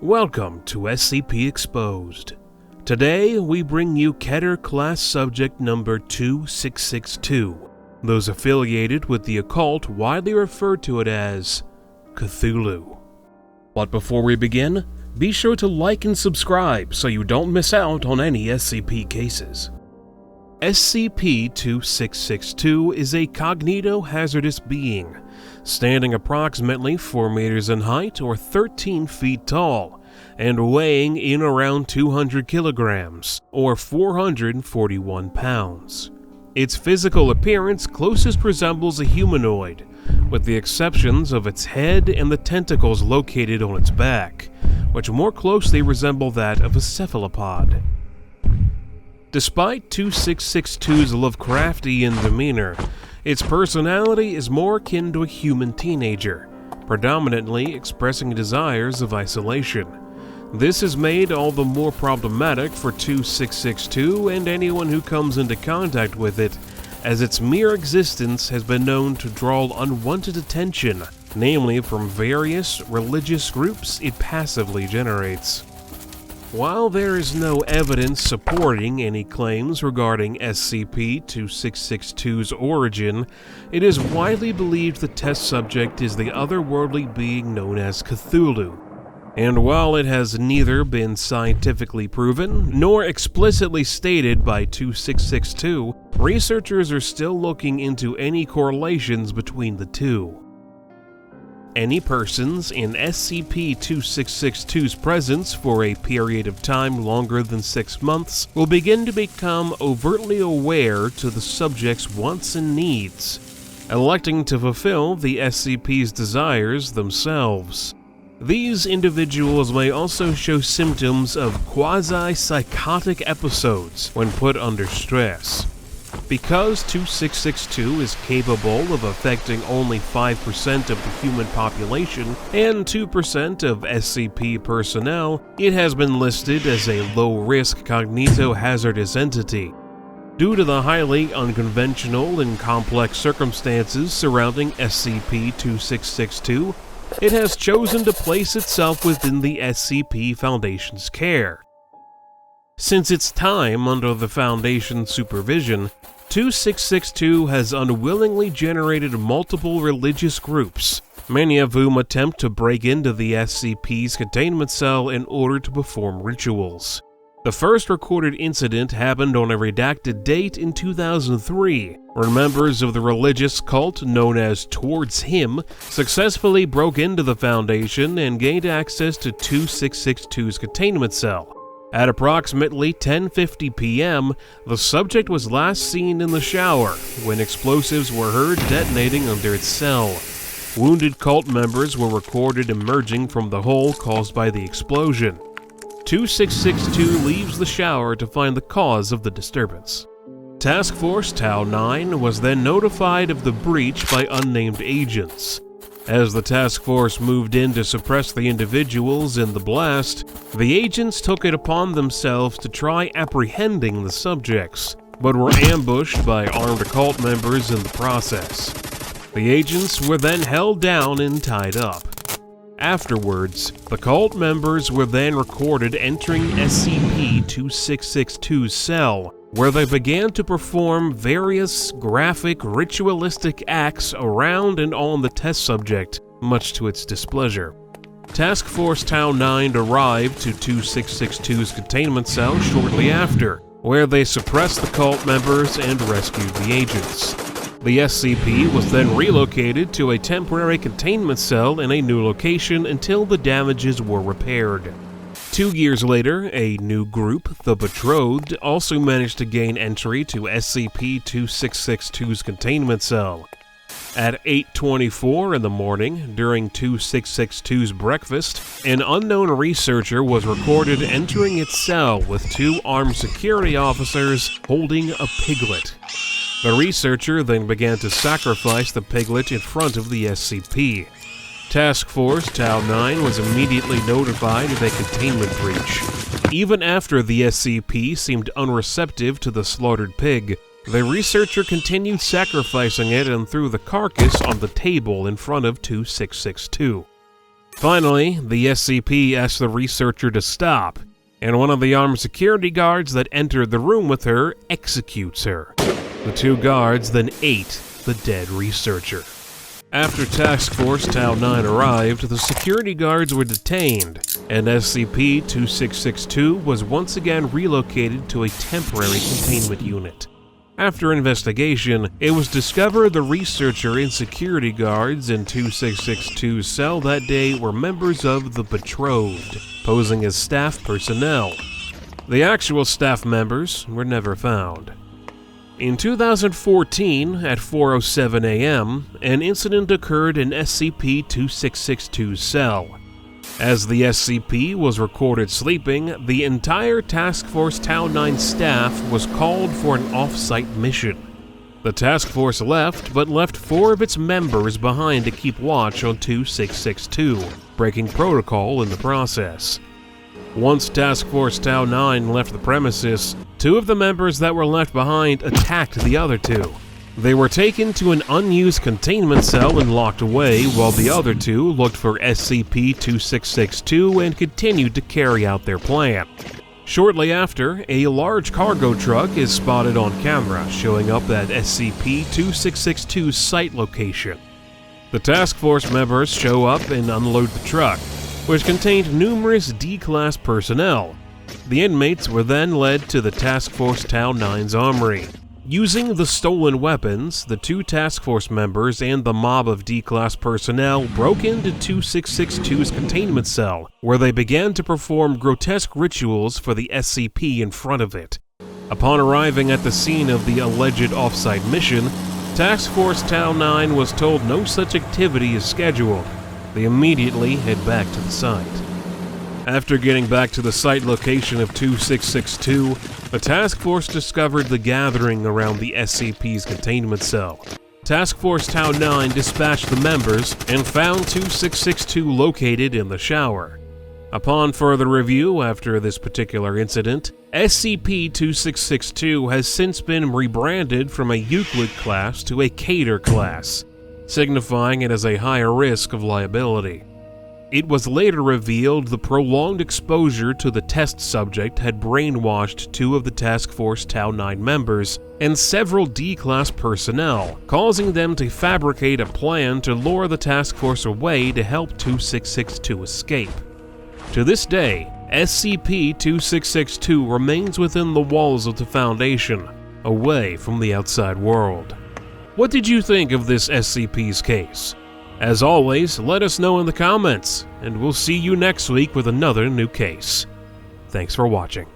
Welcome to SCP Exposed. Today, we bring you Keter Class Subject Number 2662, those affiliated with the occult widely refer to it as Cthulhu. But before we begin, be sure to like and subscribe so you don't miss out on any SCP cases. SCP-2662 is a cognitohazardous being, standing approximately 4 meters in height or 13 feet tall, and weighing in around 200 kilograms or 441 pounds. Its physical appearance closest resembles a humanoid, with the exceptions of its head and the tentacles located on its back, which more closely resemble that of a cephalopod. Despite 2662's Lovecraftian demeanor, its personality is more akin to a human teenager, predominantly expressing desires of isolation. This is made all the more problematic for 2662 and anyone who comes into contact with it, as its mere existence has been known to draw unwanted attention, namely from various religious groups it passively generates. While there is no evidence supporting any claims regarding SCP-2662's origin, it is widely believed the test subject is the otherworldly being known as Cthulhu. And while it has neither been scientifically proven nor explicitly stated by 2662, researchers are still looking into any correlations between the two. Any persons in SCP-2662's presence for a period of time longer than 6 months will begin to become overtly aware to the subject's wants and needs, electing to fulfill the SCP's desires themselves. These individuals may also show symptoms of quasi-psychotic episodes when put under stress. Because 2662 is capable of affecting only 5% of the human population and 2% of SCP personnel, it has been listed as a low-risk cognitohazardous entity. Due to the highly unconventional and complex circumstances surrounding SCP-2662, it has chosen to place itself within the SCP Foundation's care. Since its time under the Foundation's supervision, 2662 has unwillingly generated multiple religious groups, many of whom attempt to break into the SCP's containment cell in order to perform rituals. The first recorded incident happened on a redacted date in 2003, when members of the religious cult known as Towards Him successfully broke into the Foundation and gained access to 2662's containment cell. At approximately 10:50 p.m., the subject was last seen in the shower when explosives were heard detonating under its cell. Wounded cult members were recorded emerging from the hole caused by the explosion. 2662 leaves the shower to find the cause of the disturbance. Task Force Tau 9 was then notified of the breach by unnamed agents. As the task force moved in to suppress the individuals in the blast, the agents took it upon themselves to try apprehending the subjects, but were ambushed by armed occult members in the process. The agents were then held down and tied up. Afterwards, the cult members were then recorded entering SCP-2662's cell, where they began to perform various graphic ritualistic acts around and on the test subject, much to its displeasure. Task Force Tau 9 arrived to 2662's containment cell shortly after, where they suppressed the cult members and rescued the agents. The SCP was then relocated to a temporary containment cell in a new location until the damages were repaired. 2 years later, a new group, the Betrothed, also managed to gain entry to SCP-2662's containment cell. At 8:24 in the morning, during 2662's breakfast, an unknown researcher was recorded entering its cell with 2 armed security officers holding a piglet. The researcher then began to sacrifice the piglet in front of the SCP. Task Force Tau 9 was immediately notified of a containment breach. Even after the SCP seemed unreceptive to the slaughtered pig, the researcher continued sacrificing it and threw the carcass on the table in front of 2662. Finally, the SCP asks the researcher to stop, and one of the armed security guards that entered the room with her executes her. The two guards then ate the dead researcher. After Task Force Tau 9 arrived, the security guards were detained, and SCP-2662 was once again relocated to a temporary containment unit. After investigation, it was discovered the researcher and security guards in 2662's cell that day were members of the Betrothed, posing as staff personnel. The actual staff members were never found. In 2014, at 4:07 a.m., an incident occurred in SCP-2662's cell. As the SCP was recorded sleeping, the entire Task Force Tau 9 staff was called for an off-site mission. The task force left, but left 4 of its members behind to keep watch on 2662, breaking protocol in the process. Once Task Force Tau 9 left the premises, 2 of the members that were left behind attacked the other 2. They were taken to an unused containment cell and locked away, while the other 2 looked for SCP-2662 and continued to carry out their plan. Shortly after, a large cargo truck is spotted on camera, showing up at SCP-2662's site location. The task force members show up and unload the truck, which contained numerous D-Class personnel. The inmates were then led to the Task Force Tau 9's armory. Using the stolen weapons, the 2 task force members and the mob of D-Class personnel broke into 2662's containment cell, where they began to perform grotesque rituals for the SCP in front of it. Upon arriving at the scene of the alleged off-site mission, Task Force Tau 9 was told no such activity is scheduled. They immediately head back to the site. After getting back to the site location of 2662, the task force discovered the gathering around the SCP's containment cell. Task Force Tau 9 dispatched the members and found 2662 located in the shower. Upon further review after this particular incident, SCP-2662 has since been rebranded from a Euclid class to a Cater class, signifying it as a higher risk of liability. It was later revealed the prolonged exposure to the test subject had brainwashed 2 of the Task Force Tau 9 members and several D-Class personnel, causing them to fabricate a plan to lure the task force away to help 2662 escape. To this day, SCP-2662 remains within the walls of the Foundation, away from the outside world. What did you think of this SCP's case? As always, let us know in the comments, and we'll see you next week with another new case. Thanks for watching.